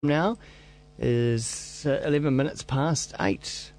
now is 11 minutes past 8.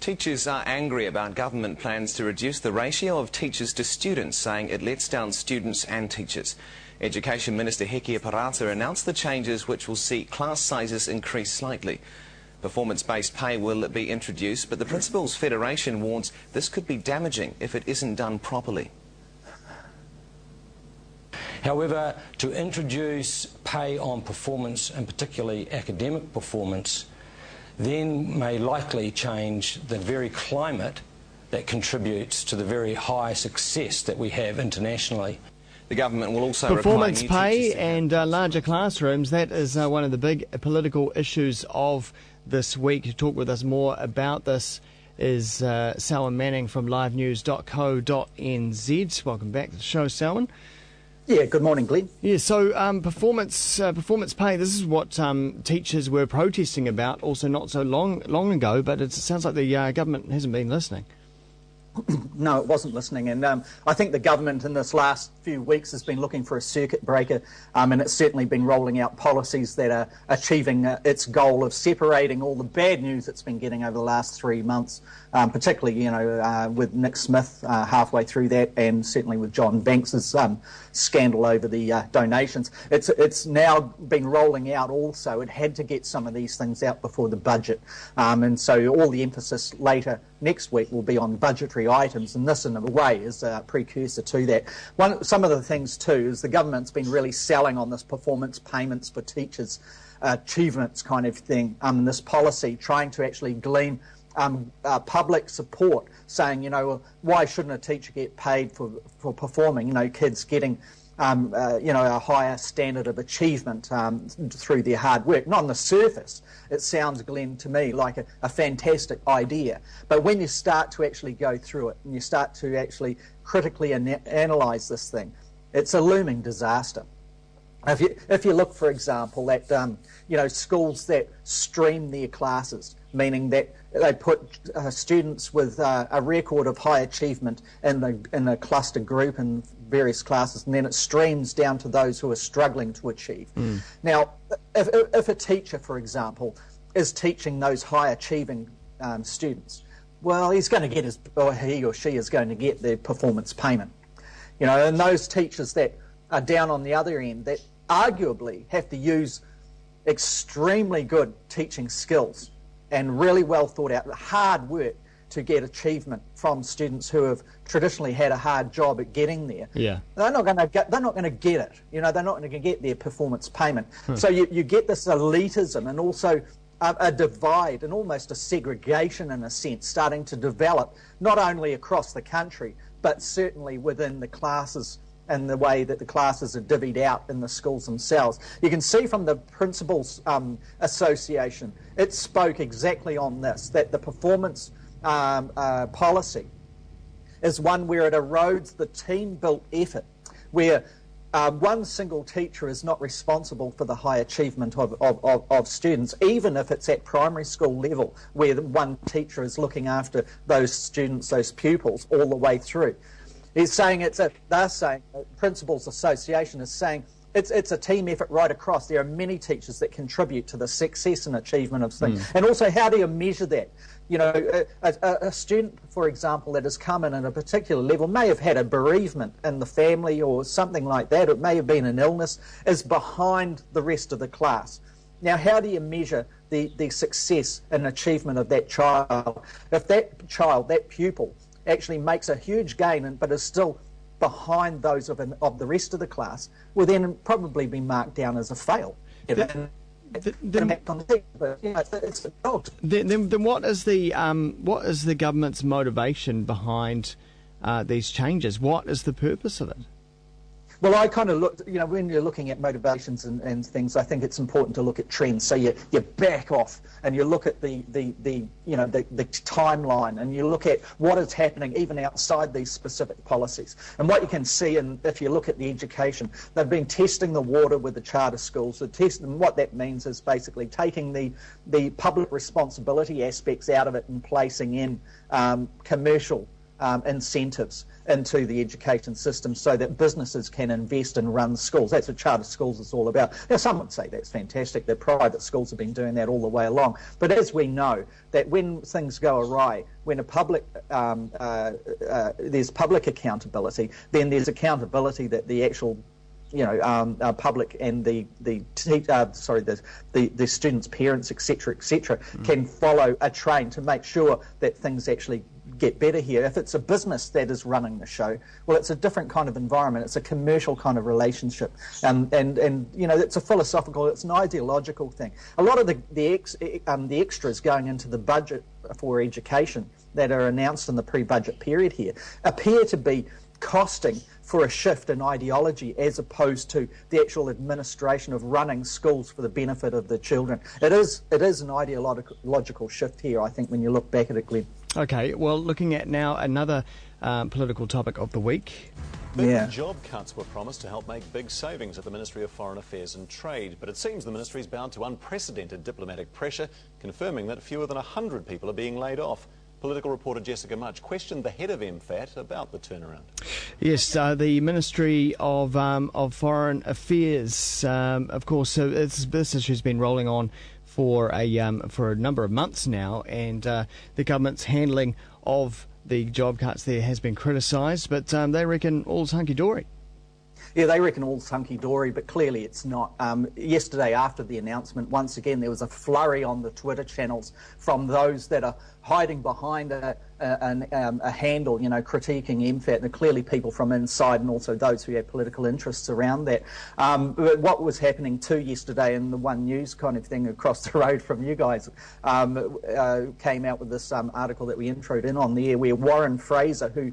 Teachers are angry about government plans to reduce the ratio of teachers to students, saying it lets down students and teachers. Education Minister Hekia Parata announced the changes which will see class sizes increase slightly. Performance-based pay will be introduced, but the Principals Federation warns this could be damaging if it isn't done properly. However, to introduce pay on performance, and particularly academic performance, then may likely change the very climate that contributes to the very high success that we have internationally. The government will also performance pay and larger classrooms. That is one of the big political issues of this week. To talk with us more about this is Selwyn Manning from livenews.co.nz. Welcome back to the show, Selwyn. Yeah, good morning, Glenn. Yeah, so performance pay, this is what teachers were protesting about also not so long ago, but it sounds like the government hasn't been listening. No, it wasn't listening, and I think the government in this last few weeks has been looking for a circuit breaker, and it's certainly been rolling out policies that are achieving its goal of separating all the bad news it's been getting over the last 3 months, particularly, with Nick Smith halfway through that, and certainly with John Banks's scandal over the donations. It's now been rolling out also. It had to get some of these things out before the budget, and so all the emphasis later next week will be on budgetary items, and this in a way is a precursor to that. Some of the things too is the government's been really selling on this performance payments for teachers, achievements kind of thing, this policy trying to actually glean public support, saying, why shouldn't a teacher get paid for performing, kids getting a higher standard of achievement through their hard work. Not on the surface, it sounds, Glenn, to me like a fantastic idea. But when you start to actually go through it and you start to actually critically analyse this thing, it's a looming disaster. If you look, for example, at schools that stream their classes, meaning that they put students with a record of high achievement in a cluster group in various classes, and then it streams down to those who are struggling to achieve. Now, if a teacher, for example, is teaching those high achieving students, well, he's going to get he or she is going to get their performance payment. And those teachers that are down on the other end that arguably have to use extremely good teaching skills and really well thought out hard work to get achievement from students who have traditionally had a hard job at getting there. Yeah, they're not going to get it. They're not going to get their performance payment. So you get this elitism and also a divide and almost a segregation in a sense starting to develop not only across the country but certainly within the classes and the way that the classes are divvied out in the schools themselves. You can see from the Principals Association, it spoke exactly on this, that the performance policy is one where it erodes the team-built effort, where one single teacher is not responsible for the high achievement of students, even if it's at primary school level, where one teacher is looking after those students, those pupils, all the way through. He's saying they're saying, the Principals Association is saying, it's a team effort right across. There are many teachers that contribute to the success and achievement of things. And also, how do you measure that? A student, for example, that has come in at a particular level may have had a bereavement in the family or something like that. It may have been an illness, is behind the rest of the class. Now, how do you measure the success and achievement of that child? If that child, that pupil, actually makes a huge gain but is still behind those of the rest of the class, will then probably be marked down as a fail. Then what is the government's motivation behind these changes? What is the purpose of it? Well, I kind of looked, when you're looking at motivations and things, I think it's important to look at trends. So you back off and you look at the timeline, and you look at what is happening even outside these specific policies. And what you can see, and if you look at the education, they've been testing the water with the charter schools. And what that means is basically taking the public responsibility aspects out of it and placing in commercial incentives into the education system so that businesses can invest and run schools. That's what charter schools is all about. Now, some would say that's fantastic, that private schools have been doing that all the way along. But as we know, that when things go awry, when there's public accountability, then there's accountability that the actual public and the students' parents, etc., can follow a train to make sure that things actually get better here. If it's a business that is running the show, well, it's a different kind of environment. It's a commercial kind of relationship, and it's a philosophical, it's an ideological thing. A lot of the extras going into the budget for education that are announced in the pre-budget period here appear to be costing for a shift in ideology as opposed to the actual administration of running schools for the benefit of the children. It is an ideological shift here, I think, when you look back at it, Glenn. Okay, well, looking at now another political topic of the week. Big job cuts were promised to help make big savings at the Ministry of Foreign Affairs and Trade, but it seems the ministry is bound to unprecedented diplomatic pressure, confirming that fewer than 100 people are being laid off. Political reporter Jessica Much questioned the head of MFAT about the turnaround. Yes, the Ministry of Foreign Affairs, of course. So this issue's been rolling on for a number of months now, and the government's handling of the job cuts there has been criticised, but they reckon all's hunky-dory. Yeah, they reckon all's hunky-dory, but clearly it's not. Yesterday, after the announcement, once again, there was a flurry on the Twitter channels from those that are hiding behind a handle, critiquing MFAT. And clearly people from inside and also those who have political interests around that. But what was happening too yesterday in the One News kind of thing across the road from you guys came out with this article that we introed in on there, where Warren Fraser, who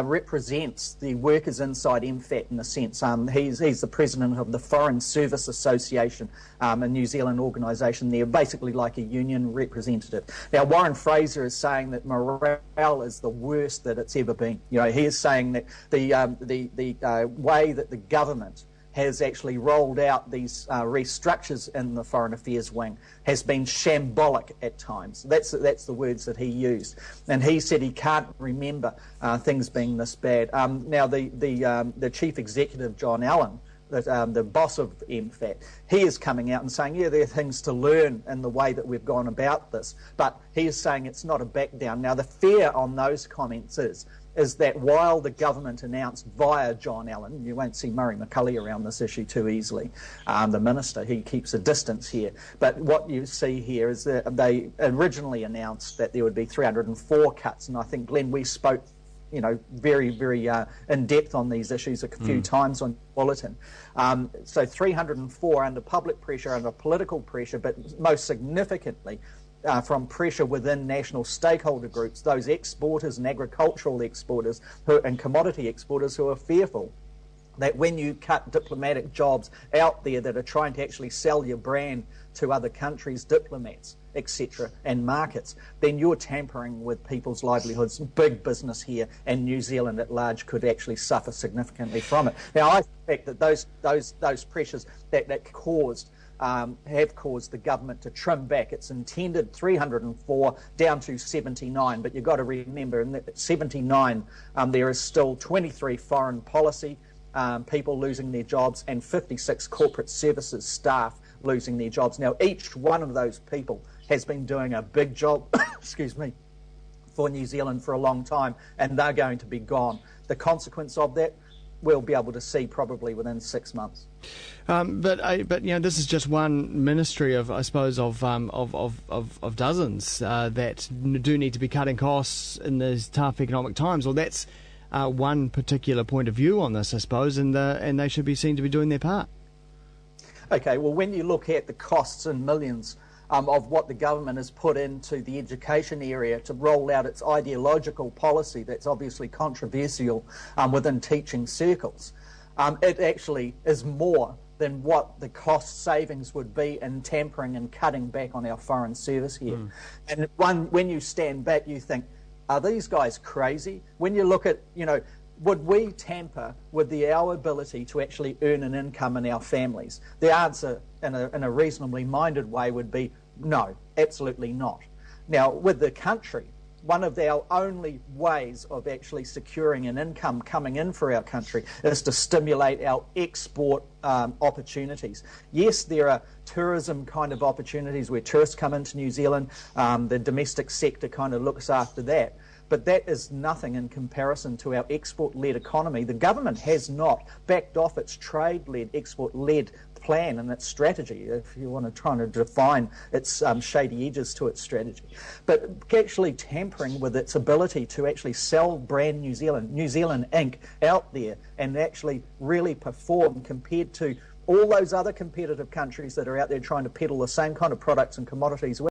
represents the workers inside MFAT in a sense, he's the president of the Foreign Service Association, a New Zealand organisation there, basically like a union representative. Now, Warren Fraser is saying that morale is the worst that it's ever been. He is saying that the way that the government has actually rolled out these restructures in the Foreign Affairs wing has been shambolic at times. That's the words that he used, and he said he can't remember things being this bad. Now, the chief executive, John Allen, the boss of MFAT, he is coming out and saying, yeah, there are things to learn in the way that we've gone about this, but he is saying it's not a back down. Now, the fear on those comments is that while the government announced via John Allen, you won't see Murray McCulley around this issue too easily, the minister, he keeps a distance here, but what you see here is that they originally announced that there would be 304 cuts, and I think, Glenn, we spoke very, very in depth on these issues a few times on Bulletin. So 304 under public pressure, under political pressure, but most significantly from pressure within national stakeholder groups, those exporters and agricultural exporters and commodity exporters who are fearful that when you cut diplomatic jobs out there that are trying to actually sell your brand to other countries, diplomats, etc., and markets, then you're tampering with people's livelihoods. Big business here, and New Zealand at large could actually suffer significantly from it. Now, I suspect that those pressures that have caused the government to trim back its intended 304 down to 79. But you've got to remember, in 79, there is still 23 foreign policy people losing their jobs and 56 corporate services staff losing their jobs. Now, each one of those people has been doing a big job, excuse me, for New Zealand for a long time, and they're going to be gone. The consequence of that we'll be able to see probably within 6 months. But this is just one ministry of, I suppose, of dozens that do need to be cutting costs in these tough economic times. Well, that's one particular point of view on this, I suppose, and they should be seen to be doing their part. Okay, well, when you look at the costs in millions of what the government has put into the education area to roll out its ideological policy that's obviously controversial within teaching circles, it actually is more than what the cost savings would be in tampering and cutting back on our foreign service here. And when you stand back, you think, are these guys crazy? When you look at, would we tamper with our ability to actually earn an income in our families? The answer, in a reasonably minded way, would be no, absolutely not. Now, with the country, one of our only ways of actually securing an income coming in for our country is to stimulate our export opportunities. Yes, there are tourism kind of opportunities where tourists come into New Zealand. The domestic sector kind of looks after that. But that is nothing in comparison to our export-led economy. The government has not backed off its trade-led, export-led plan and its strategy, if you want to try to define its shady edges to its strategy. But actually tampering with its ability to actually sell brand New Zealand Inc. out there and actually really perform compared to all those other competitive countries that are out there trying to peddle the same kind of products and commodities.